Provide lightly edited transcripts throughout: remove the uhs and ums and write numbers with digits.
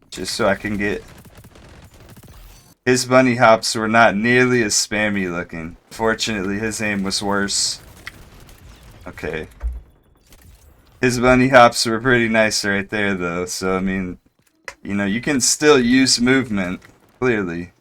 just so I can get... His bunny hops were not nearly as spammy looking. Fortunately, his aim was worse. Okay. His bunny hops were pretty nice right there, though. So, I mean, you know, you can still use movement, clearly.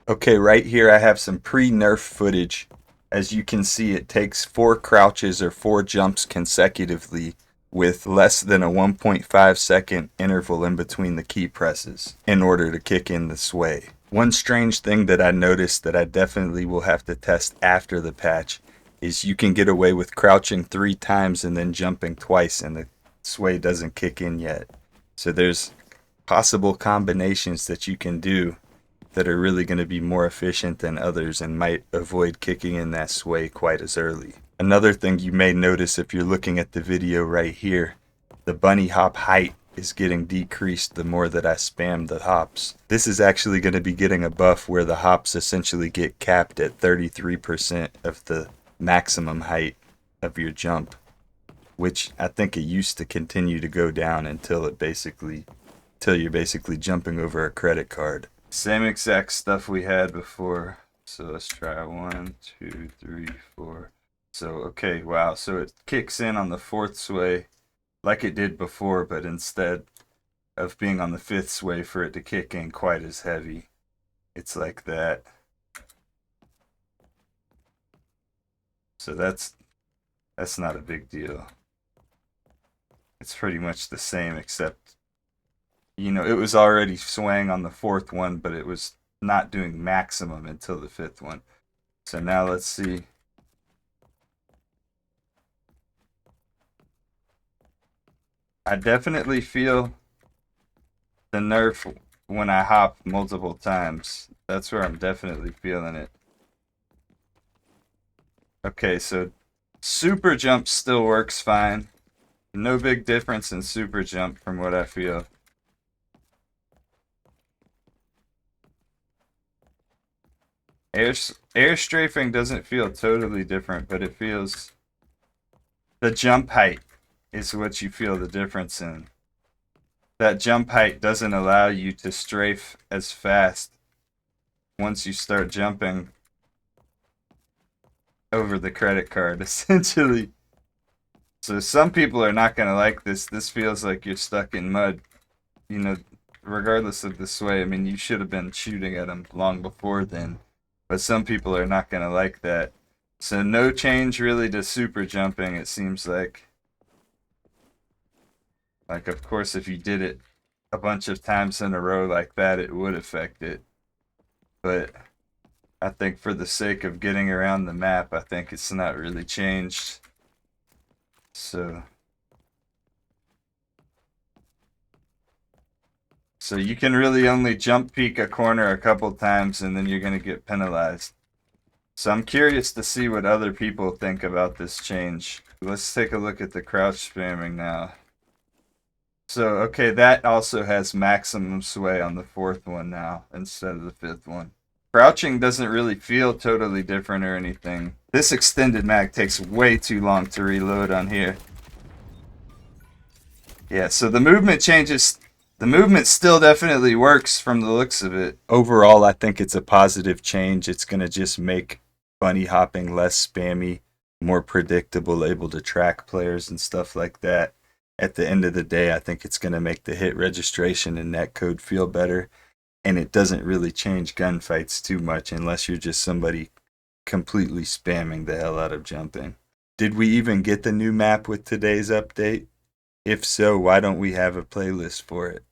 Okay, right here I have some pre-nerf footage. As you can see, it takes 4 crouches or 4 jumps consecutively with less than a 1.5 second interval in between the key presses in order to kick in the sway. One strange thing that I noticed that I definitely will have to test after the patch is you can get away with crouching 3 times and then jumping twice and the sway doesn't kick in yet. So there's possible combinations that you can do that are really going to be more efficient than others and might avoid kicking in that sway quite as early. Another thing you may notice if you're looking at the video right here, the bunny hop height is getting decreased the more that I spam the hops. This is actually going to be getting a buff where the hops essentially get capped at 33% of the maximum height of your jump, which I think it used to continue to go down until you're basically jumping over a credit card. Same exact stuff we had before. So let's try 1, 2, 3, 4. So, okay, wow. So it kicks in on the 4th sway like it did before, but instead of being on the 5th sway for it to kick in quite as heavy, it's like that. So that's not a big deal. It's pretty much the same, except, you know, it was already swaying on the 4th one, but it was not doing maximum until the 5th one. So now let's see. I definitely feel the nerf when I hop multiple times. That's where I'm definitely feeling it. Okay, so super jump still works fine. No big difference in super jump from what I feel. Air strafing doesn't feel totally different, but it feels... The jump height is what you feel the difference in. That jump height doesn't allow you to strafe as fast once you start jumping over the credit card, essentially. So some people are not going to like this. This feels like you're stuck in mud. You know, regardless of the sway, I mean, you should have been shooting at them long before then. But some people are not going to like that. So no change really to super jumping, it seems like. Like, of course, if you did it a bunch of times in a row like that, it would affect it. But I think for the sake of getting around the map, I think it's not really changed. So you can really only jump peek a corner a couple times and then you're going to get penalized. So I'm curious to see what other people think about this change. Let's take a look at the crouch spamming now. So, okay, that also has maximum sway on the 4th one now instead of the 5th one. Crouching doesn't really feel totally different or anything. This extended mag takes way too long to reload on here. Yeah, so the movement changes. The movement still definitely works from the looks of it. Overall, I think it's a positive change. It's going to just make bunny hopping less spammy, more predictable, able to track players and stuff like that. At the end of the day, I think it's going to make the hit registration and netcode feel better. And it doesn't really change gunfights too much unless you're just somebody completely spamming the hell out of jumping. Did we even get the new map with today's update? If so, why don't we have a playlist for it?